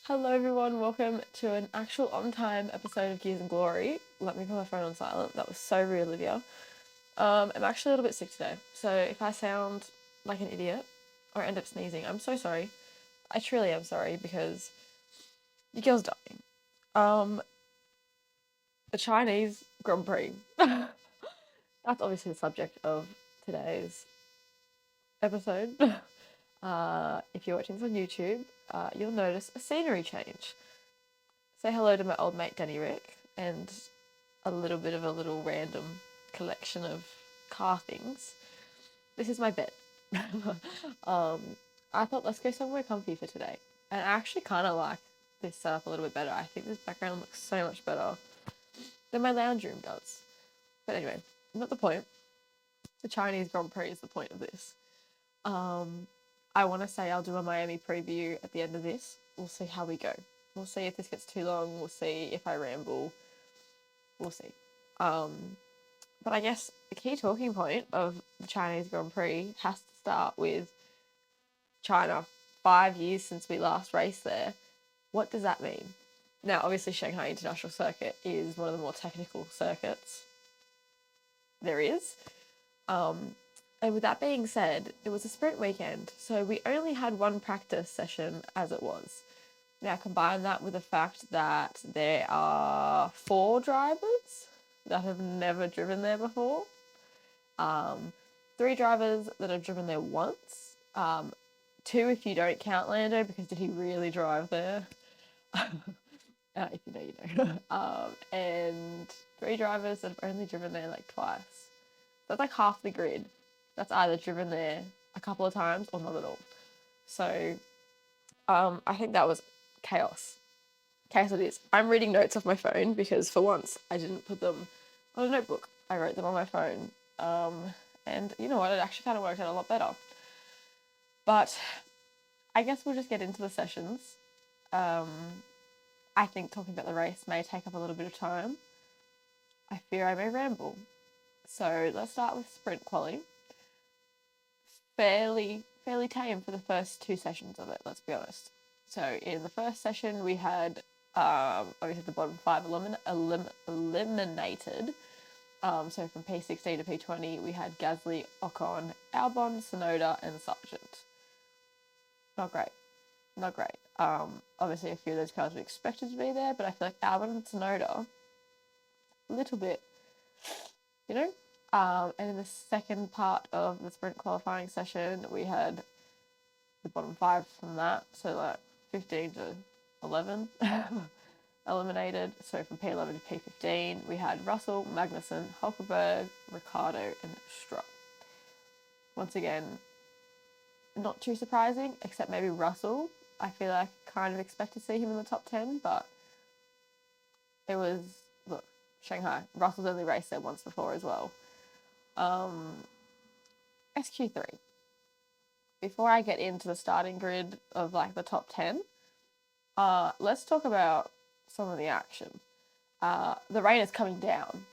Hello everyone, welcome to an actual on-time episode of Gears and Glory. Let me put my phone on silent. That was so rude, Olivia. I'm actually a little bit sick today, so if I sound like an idiot or end up sneezing, I'm so sorry. I truly am sorry because your girl's dying. Um, the Chinese Grand Prix. That's obviously the subject of today's episode. If you're watching this on YouTube, you'll notice a scenery change. Say hello to my old mate Danny Rick and a little bit of a little random collection of car things. This is my bed. um, I thought let's go somewhere comfy for today. And I actually kind of like this setup a little bit better. I think this background looks so much better than my lounge room does. But anyway, not the point. The Chinese Grand Prix is the point of this. Um, I want to say I'll do a Miami preview at the end of this. We'll see how we go. We'll see if this gets too long. We'll see if I ramble. We'll see. But I guess the key talking point of the Chinese Grand Prix has to start with China. 5 years since we last raced there. What does that mean? Now, obviously, Shanghai International Circuit is one of the more technical circuits there is. And with that being said, it was a sprint weekend, so we only had one practice session as it was. Now, combine that with the fact that there are 4 drivers that have never driven there before, 3 drivers that have driven there once, 2 if you don't count Lando, because did he really drive there? If you know, you know. And 3 drivers that have only driven there like twice. That's like half the grid. That's either driven there a couple of times or not at all. So I think that was chaos. Chaos it is. I'm reading notes off my phone because for once I didn't put them on a notebook. I wrote them on my phone. And you know what? It actually kind of worked out a lot better. But I guess we'll just get into the sessions. I think talking about the race may take up a little bit of time. I fear I may ramble. So let's start with sprint quali. Fairly tame for the first 2 sessions of it, let's be honest. So in the first session we had obviously the bottom 5 eliminated. So from P16 to P20 we had Gasly, Ocon, Albon, Tsunoda and Sargent. Not great. Obviously a few of those cars were expected to be there, but I feel like Albon and Tsunoda, a little bit, you know. And in the second part of the sprint qualifying session, we had the bottom 5 from that, so like 15 to 11 eliminated. So from P11 to P15, we had Russell, Magnussen, Hulkenberg, Ricciardo, and Stroll. Once again, not too surprising, except maybe Russell. I feel like kind of expect to see him in the top 10, but it was, look, Shanghai. Russell's only raced there once before as well. SQ3. Before I get into the starting grid of like the top 10, let's talk about some of the action. The rain is coming down.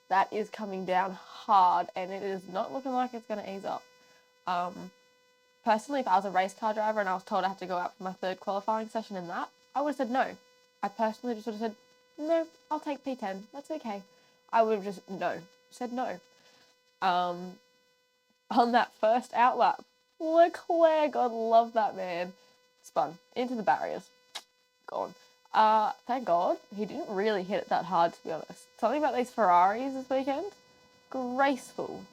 That is coming down hard, and it is not looking like it's going to ease up. Personally, if I was a race car driver and I was told I had to go out for my 3rd qualifying session in that, I would have said no. I personally just would have said, no, I'll take P10. That's okay. I would have just said no. On that first outlap, Leclerc, God love that man, spun into the barriers. Gone. Thank God he didn't really hit it that hard, to be honest. Something about these Ferraris this weekend, graceful.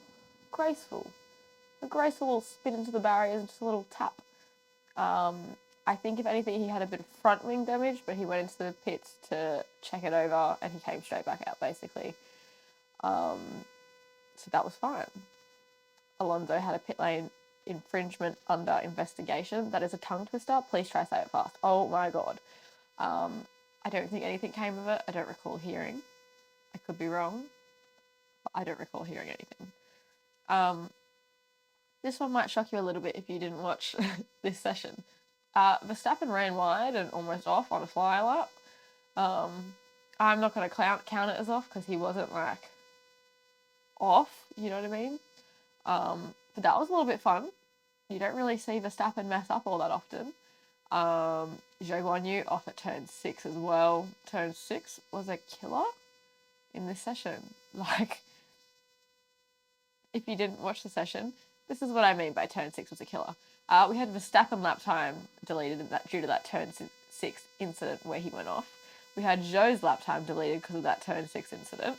A graceful little spin into the barriers and just a little tap. I think if anything he had a bit of front wing damage, but he went into the pits to check it over and he came straight back out basically. So that was fine. Alonso had a pit lane infringement under investigation. That is a tongue twister. Please try say it fast. Oh my God. I don't think anything came of it. I don't recall hearing. I could be wrong, but I don't recall hearing anything. This one might shock you a little bit if you didn't watch this session. Verstappen ran wide and almost off on a fly lap. I'm not going to count it as off because he wasn't like off, you know what I mean? But that was a little bit fun. You don't really see Verstappen mess up all that often. Zhou Guanyu off at turn 6 as well. Turn 6 was a killer in this session. Like, if you didn't watch the session, this is what I mean by turn 6 was a killer. We had Verstappen lap time deleted due to that turn 6 incident where he went off. We had Zhou's lap time deleted because of that turn 6 incident.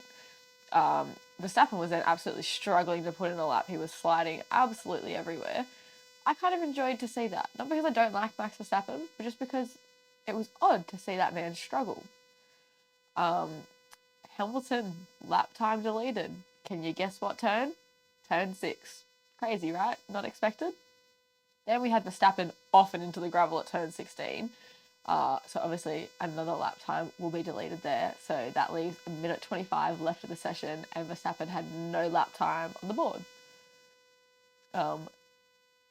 Verstappen was then absolutely struggling to put in a lap. He was sliding absolutely everywhere. I kind of enjoyed to see that. Not because I don't like Max Verstappen, but just because it was odd to see that man struggle. Hamilton, lap time deleted. Can you guess what turn? Turn 6. Crazy, right? Not expected. Then we had Verstappen off and into the gravel at turn 16. So obviously another lap time will be deleted there. So that leaves a minute 25 left of the session, and Verstappen had no lap time on the board.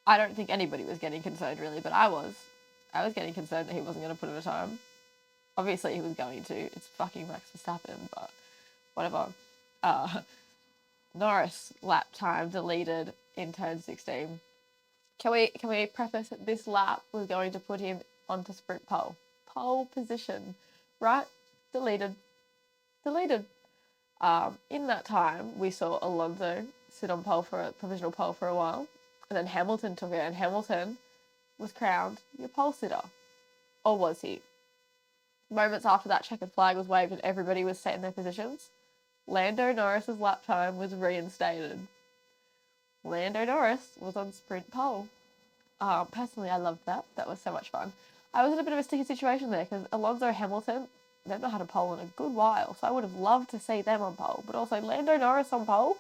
I don't think anybody was getting concerned really, but I was. I was getting concerned that he wasn't going to put in a time. Obviously he was going to. It's fucking Max Verstappen, but whatever. Norris lap time deleted in turn 16. Can we preface that this lap was going to put him onto sprint pole? Pole position, right? Deleted. In that time, we saw Alonso sit on pole for a provisional pole for a while, and then Hamilton took it, and Hamilton was crowned your pole sitter. Or was he? Moments after that checkered flag was waved and everybody was set in their positions, Lando Norris's lap time was reinstated. Lando Norris was on sprint pole. Personally, I loved that. That was so much fun. I was in a bit of a sticky situation there because Alonso Hamilton, they've not had a pole in a good while, so I would have loved to see them on pole. But also Lando Norris on pole?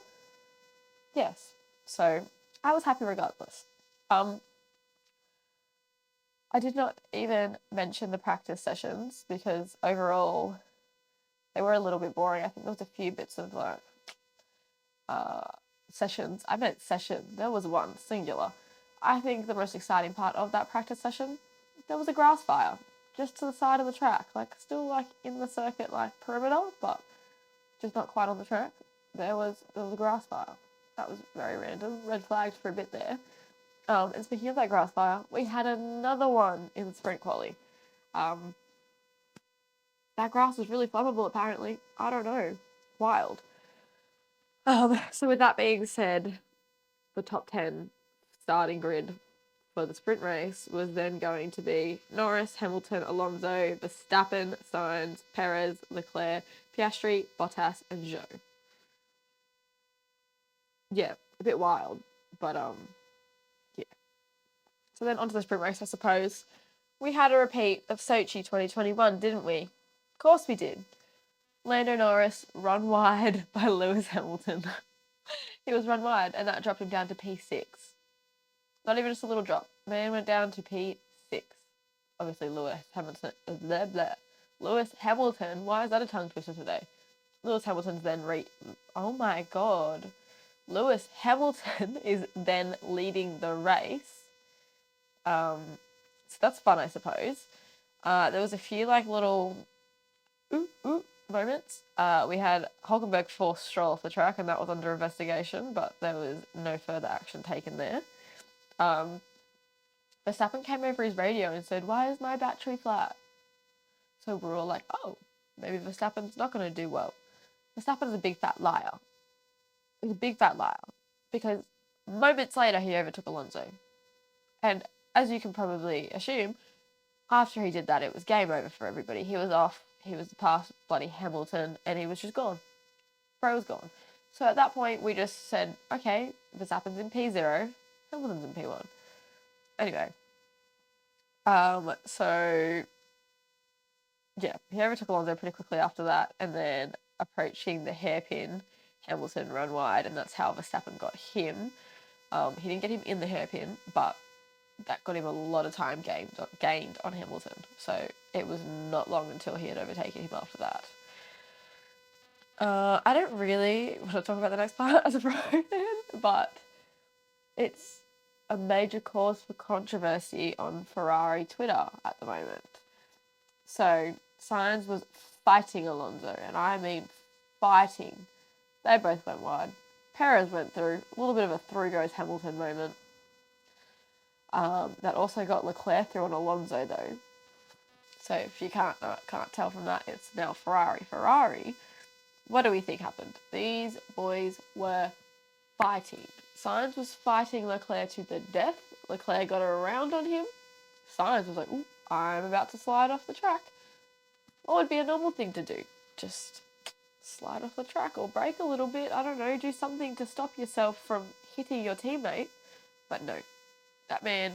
Yes. So I was happy regardless. I did not even mention the practice sessions because overall they were a little bit boring. I think there was a few bits of like sessions. I meant session. There was one, singular. I think the most exciting part of that practice session, there was a grass fire just to the side of the track, like still like in the circuit, like perimeter, but just not quite on the track. There was a grass fire. That was very random. Red flagged for a bit there. And speaking of that grass fire, we had another one in the sprint quali. That grass was really flammable apparently. I don't know. Wild. So with that being said, the top 10 starting grid for the sprint race was then going to be Norris, Hamilton, Alonso, Verstappen, Sainz, Perez, Leclerc, Piastri, Bottas, and Zhou. Yeah, a bit wild, but yeah. So then onto the sprint race, I suppose. We had a repeat of Sochi 2021, didn't we? Of course we did. Lando Norris run wide by Lewis Hamilton. He was run wide, and that dropped him down to P6. Not even just a little drop. Man went down to P6. Obviously, Lewis Hamilton. Lewis Hamilton. Why is that a tongue twister today? Lewis Hamilton's then oh my god. Lewis Hamilton is then leading the race. So that's fun, I suppose. There was a few like little moments. We had Hulkenberg force Stroll off the track, and that was under investigation, but there was no further action taken there. Verstappen came over his radio and said, "Why is my battery flat?" So we're all like, "Oh, maybe Verstappen's not going to do well." Verstappen's a big fat liar. He's a big fat liar because moments later he overtook Alonso, and as you can probably assume, after he did that, it was game over for everybody. He was off. He was past bloody Hamilton, and he was just gone. Bro was gone. So at that point, we just said, okay, Verstappen's in P0, Hamilton's in P1. Anyway, so yeah, he overtook Alonso pretty quickly after that, and then approaching the hairpin, Hamilton run wide, and that's how Verstappen got him. He didn't get him in the hairpin, but that got him a lot of time gained on Hamilton. So it was not long until he had overtaken him after that. I don't really want to talk about the next part as a pro fan, but it's a major cause for controversy on Ferrari Twitter at the moment. So Sainz was fighting Alonso, and I mean fighting. They both went wide. Perez went through. A little bit of a through goes Hamilton moment. That also got Leclerc through on Alonso though. So if you can't tell from that, it's now Ferrari. What do we think happened? These boys were fighting. Sainz was fighting Leclerc to the death. Leclerc got around on him. Sainz was like, ooh, I'm about to slide off the track. What would be a normal thing to do? Just slide off the track or brake a little bit. I don't know, do something to stop yourself from hitting your teammate. But no, that man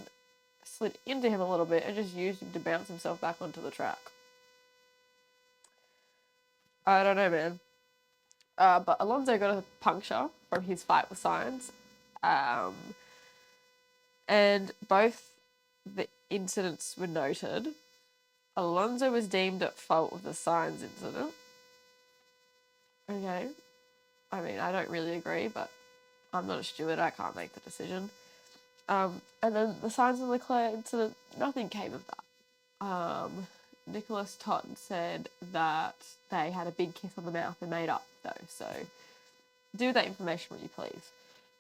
slid into him a little bit and just used him to bounce himself back onto the track. I don't know, man. But Alonso got a puncture from his fight with Sainz. And both the incidents were noted. Alonso was deemed at fault with the Sainz incident. Okay. I mean, I don't really agree, but I'm not a steward. I can't make the decision. And then the Sainz and Leclerc incident, nothing came of that. Nicholas Totten said that they had a big kiss on the mouth and made up, though. So do with that information what you please.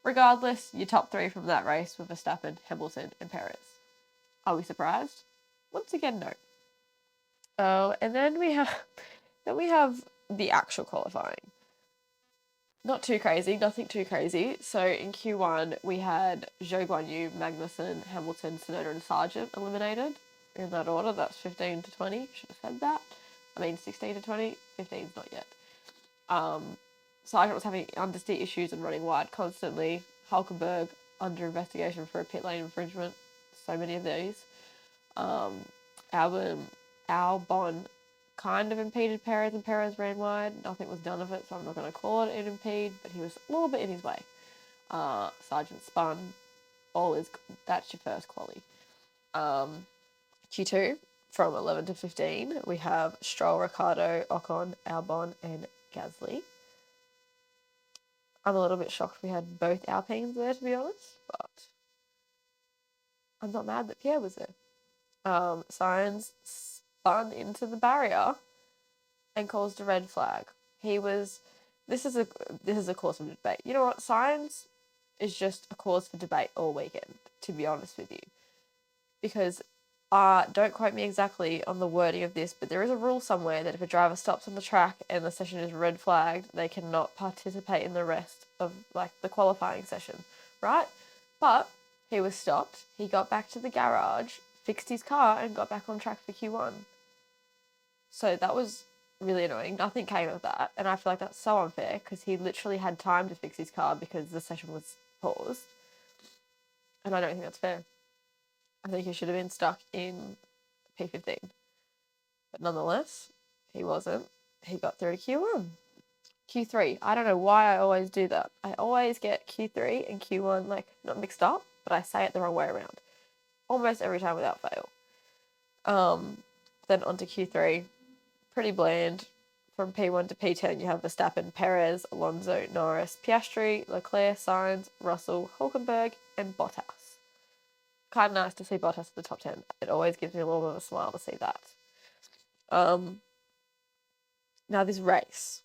Regardless, your top three from that race were Verstappen, Hamilton, and Perez. Are we surprised? Once again, no. Oh, and then we have the actual qualifying. Not too crazy, nothing too crazy. So in Q1, we had Zhou Guanyu, Magnussen, Hamilton, Tsunoda, and Sargent eliminated in that order. That's 15 to 20. Should have said that. I mean, 16 to 20. 15's not yet. Sargent was having understeer issues and running wide constantly. Hulkenberg under investigation for a pit lane infringement. So many of these. Albon kind of impeded Perez and Perez ran wide. Nothing was done of it, so I'm not going to call it an impede, but he was a little bit in his way. Sargent spun. That's your first quali. Q2, from 11 to 15, we have Stroll, Ricciardo, Ocon, Albon, and Gasly. I'm a little bit shocked we had both Alpines there, to be honest, but I'm not mad that Pierre was there. Sainz spun into the barrier and caused a red flag. This is a cause for debate. You know what? Sainz is just a cause for debate all weekend, to be honest with you. Because don't quote me exactly on the wording of this, but there is a rule somewhere that if a driver stops on the track and the session is red flagged, they cannot participate in the rest of the qualifying session, right? But he was stopped. He got back to the garage, fixed his car, and got back on track for Q1. So that was really annoying. Nothing came of that, and I feel like that's so unfair because he literally had time to fix his car because the session was paused, and I don't think that's fair. I think he should have been stuck in P15. But nonetheless, he wasn't. He got through to Q1. Q3. I don't know why I always do that. I always get Q3 and Q1, not mixed up, but I say it the wrong way around. Almost every time without fail. Then onto Q3. Pretty bland. From P1 to P10, you have Verstappen, Perez, Alonso, Norris, Piastri, Leclerc, Sainz, Russell, Hulkenberg, and Bottas. Kind of nice to see Bottas in the top 10. It always gives me a little bit of a smile to see that. Now this race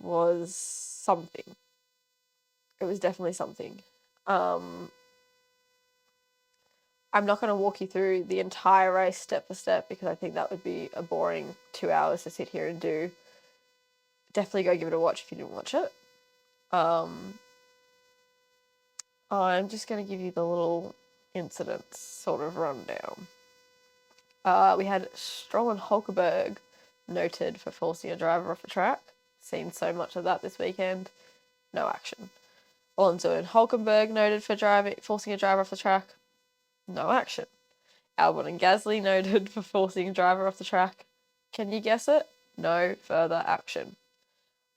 was something. It was definitely something. I'm not going to walk you through the entire race step for step because I think that would be a boring 2 hours to sit here and do. Definitely go give it a watch if you didn't watch it. I'm just going to give you the little incidents sort of rundown. We had Stroll and Hulkenberg noted for forcing a driver off the track. Seen so much of that this weekend. No action. Alonso and Hulkenberg noted for forcing a driver off the track. No action. Albon and Gasly noted for forcing a driver off the track. Can you guess it? No further action.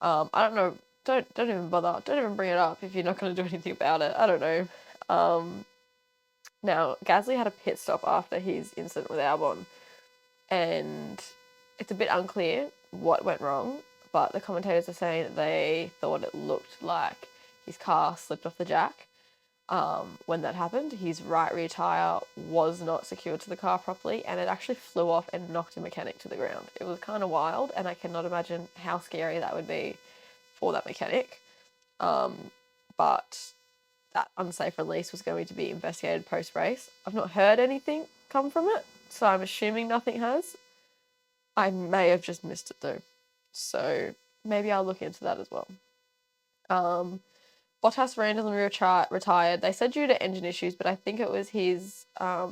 I don't know. Don't even bother. Don't even bring it up if you're not going to do anything about it. I don't know. Now, Gasly had a pit stop after his incident with Albon, and it's a bit unclear what went wrong, but the commentators are saying that they thought it looked like his car slipped off the jack. When that happened, his right rear tyre was not secured to the car properly, and it actually flew off and knocked a mechanic to the ground. It was kind of wild, and I cannot imagine how scary that would be for that mechanic. But that unsafe release was going to be investigated post-race. I've not heard anything come from it, so I'm assuming nothing has. I may have just missed it though, so maybe I'll look into that as well. Bottas randomly retired. They said due to engine issues, but I think it was his power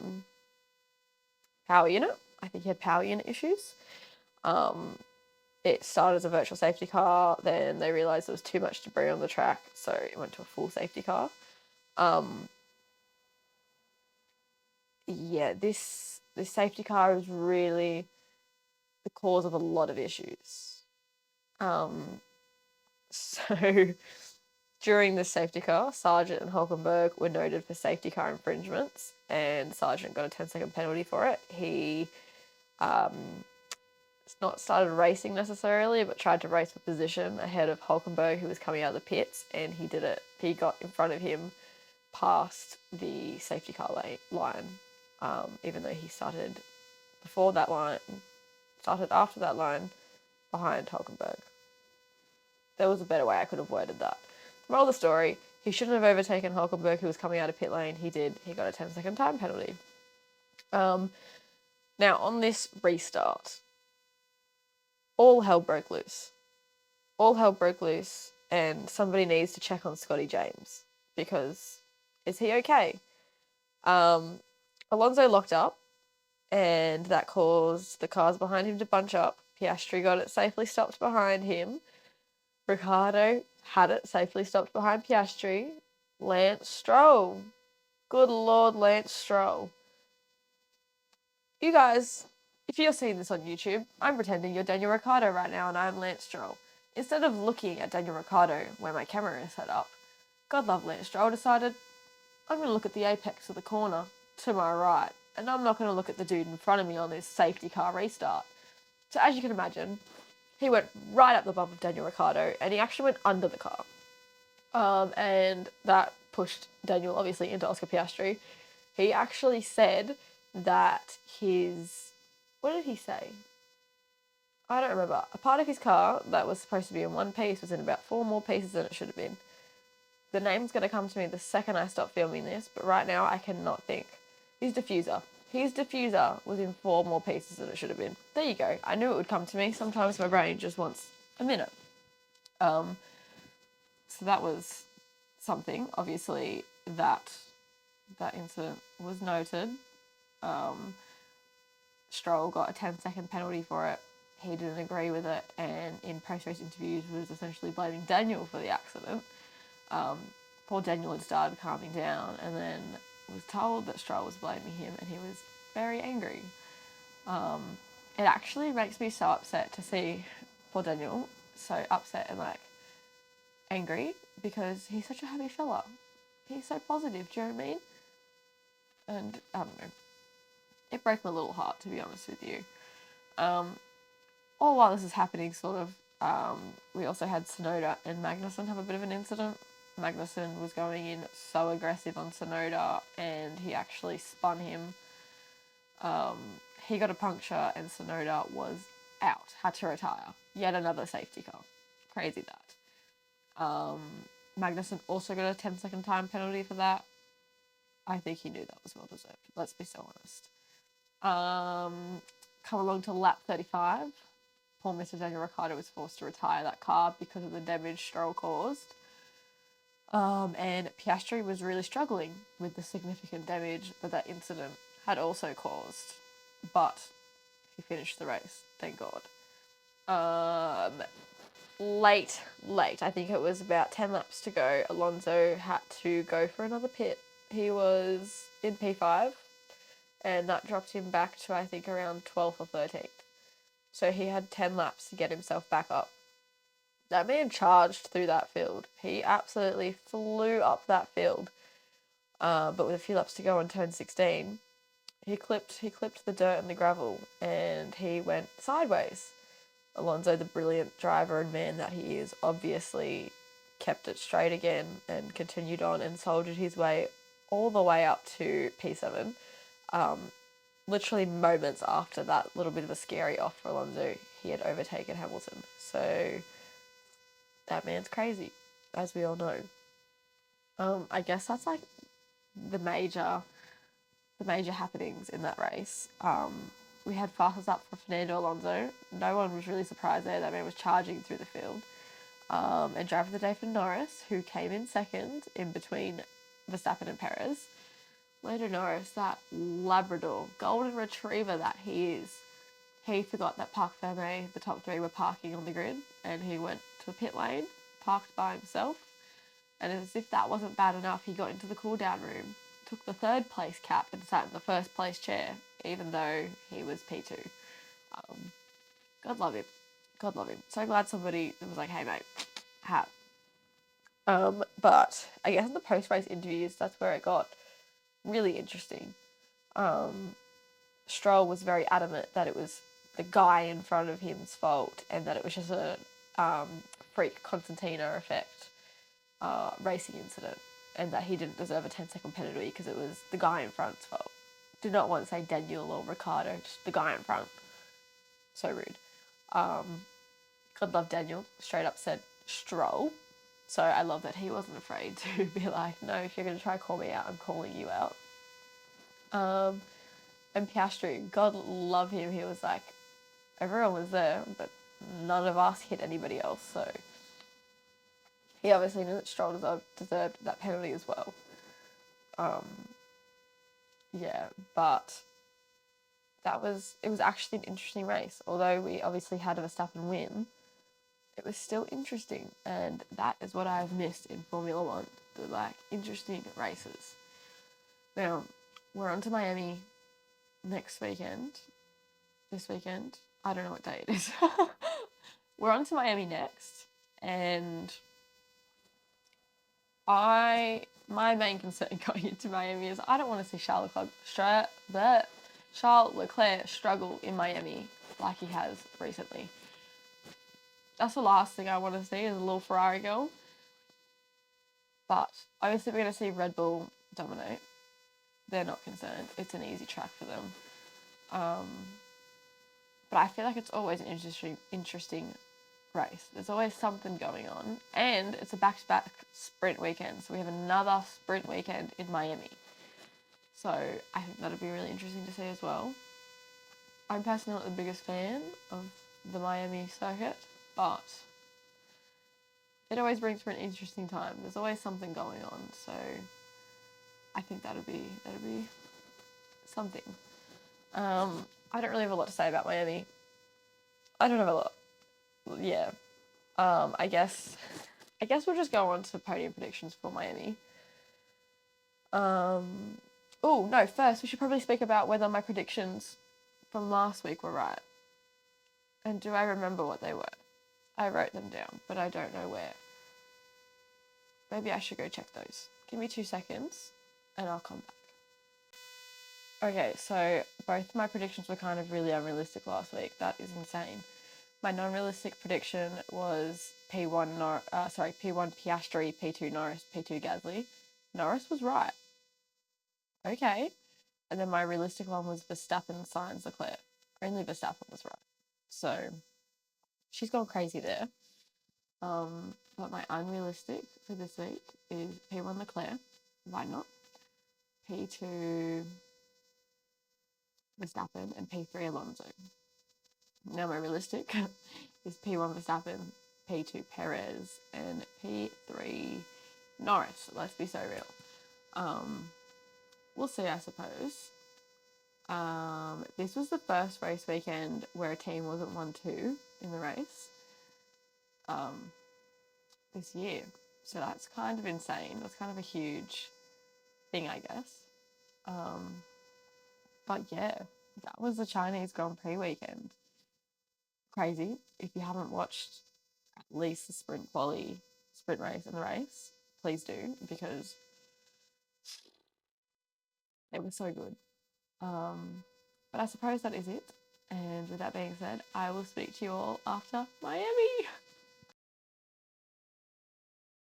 unit. I think he had power unit issues. It started as a virtual safety car, then they realised there was too much debris on the track, so it went to a full safety car. Yeah, this safety car is really the cause of a lot of issues. So during this safety car, Sargent and Hulkenberg were noted for safety car infringements, and Sargent got a 10-second penalty for it. He not started racing necessarily, but tried to race for position ahead of Hulkenberg, who was coming out of the pits, and he did it. He got in front of him past the safety car line, even though he started before that line, started after that line, behind Hulkenberg. There was a better way I could have worded that. Moral of the story, he shouldn't have overtaken Hulkenberg, who was coming out of pit lane. He did. He got a 10-second time penalty. Now, on this restart, all hell broke loose. All hell broke loose, and somebody needs to check on Scotty James, because is he okay? Alonso locked up, and that caused the cars behind him to bunch up. Piastri got it safely stopped behind him. Ricciardo had it safely stopped behind Piastri. Lance Stroll. Good Lord, Lance Stroll. You guys, if you're seeing this on YouTube, I'm pretending you're Daniel Ricciardo right now and I'm Lance Stroll. Instead of looking at Daniel Ricciardo where my camera is set up, God love Lance Stroll decided, I'm going to look at the apex of the corner to my right, and I'm not going to look at the dude in front of me on this safety car restart. So as you can imagine, he went right up the bump of Daniel Ricciardo, and he actually went under the car. And that pushed Daniel, obviously, into Oscar Piastri. He actually said that what did he say? I don't remember. A part of his car that was supposed to be in one piece was in about 4 more pieces than it should have been. The name's going to come to me the second I stop filming this, but right now I cannot think. His diffuser was in 4 more pieces than it should have been. There you go. I knew it would come to me. Sometimes my brain just wants a minute. So that was something. Obviously, that incident was noted. Stroll got a 10-second penalty for it. He didn't agree with it, and in post-race interviews was essentially blaming Daniel for the accident. Poor Daniel had started calming down, and then was told that Stroll was blaming him, and he was very angry. It actually makes me so upset to see poor Daniel so upset and angry, because he's such a happy fella. He's so positive, do you know what I mean? And I don't know. It broke my little heart, to be honest with you. All while this is happening, we also had Tsunoda and Magnussen have a bit of an incident. Magnussen was going in so aggressive on Tsunoda, and he actually spun him. He got a puncture, and Tsunoda was out, had to retire. Yet another safety car. Crazy that. Magnussen also got a 10-second time penalty for that. I think he knew that was well deserved. Let's be so honest. Come along to lap 35. Poor Mr. Daniel Ricciardo was forced to retire that car because of the damage Stroll caused. And Piastri was really struggling with the significant damage that incident had also caused. But he finished the race, thank God. Late, I think it was about 10 laps to go, Alonso had to go for another pit. He was in P5, and that dropped him back to, I think, around 12th or 13th. So he had 10 laps to get himself back up. That man charged through that field. He absolutely flew up that field. But with a few laps to go on turn 16, he clipped the dirt and the gravel, and he went sideways. Alonso, the brilliant driver and man that he is, obviously kept it straight again and continued on and soldiered his way all the way up to P7. Literally moments after that little bit of a scary off for Alonso, he had overtaken Hamilton. So that man's crazy, as we all know. I guess that's like the major the major happenings in that race. We had fastest up for Fernando Alonso. No one was really surprised there. That man was charging through the field. And driver of the day for Norris, who came in second in between Verstappen and Perez. Lando Norris, that Labrador, golden retriever that he is, he forgot that Parc Ferme, the top three, were parking on the grid, and he went to the pit lane, parked by himself. And as if that wasn't bad enough, he got into the cool down room, took the third place cap, and sat in the first place chair, even though he was P2. God love him. God love him. So glad somebody was like, hey, mate, hat. But I guess in the post race interviews, that's where it got really interesting. Stroll was very adamant that it was the guy in front of him's fault and that it was just a freak Constantino effect racing incident and that he didn't deserve a 10-second penalty because it was the guy in front's fault. Did not want to say Daniel or Ricardo, just the guy in front. So rude. God love Daniel. Straight up said Stroll. So I love that he wasn't afraid to be like, no, if you're going to try to call me out, I'm calling you out. And Piastri, God love him. He was like, everyone was there, but none of us hit anybody else. So he obviously knew that Stroll deserved that penalty as well. Yeah, but it was actually an interesting race. Although we obviously had a Verstappen win, it was still interesting, and that is what I've missed in Formula One, the interesting races. Now, we're on to Miami next weekend. This weekend. I don't know what day it is. We're on to Miami next, and my main concern going into Miami is I don't want to see Charles Leclerc struggle in Miami like he has recently. That's the last thing I want to see is a little Ferrari girl. But obviously we're going to see Red Bull dominate. They're not concerned. It's an easy track for them. But I feel like it's always an interesting race. There's always something going on. And it's a back-to-back sprint weekend. So we have another sprint weekend in Miami. So I think that'll be really interesting to see as well. I'm personally not the biggest fan of the Miami circuit, but it always brings for an interesting time. There's always something going on. So I think that'll be something. I don't really have a lot to say about Miami. I don't have a lot. Yeah. I guess we'll just go on to podium predictions for Miami. Oh no, first we should probably speak about whether my predictions from last week were right. And do I remember what they were? I wrote them down, but I don't know where. Maybe I should go check those. Give me 2 seconds and I'll come back. Okay, so both my predictions were kind of really unrealistic last week. That is insane. My non-realistic prediction was P1 Piastri, P2 Norris, P2 Gasly. Norris was right. Okay. And then my realistic one was Verstappen, Sainz, Leclerc. Only Verstappen was right. So she's gone crazy there. But my unrealistic for this week is P1 Leclerc. Why not? P2 Verstappen and P3 Alonso. Now my realistic is P1 Verstappen, P2 Perez, and P3 Norris. Let's be so real. We'll see, I suppose. This was the first race weekend where a team wasn't 1-2 in the race this year. So that's kind of insane. That's kind of a huge thing, I guess. But yeah, that was the Chinese Grand Prix weekend. Crazy. If you haven't watched at least the sprint race and the race, please do, because it was so good. But I suppose that is it. And with that being said, I will speak to you all after Miami.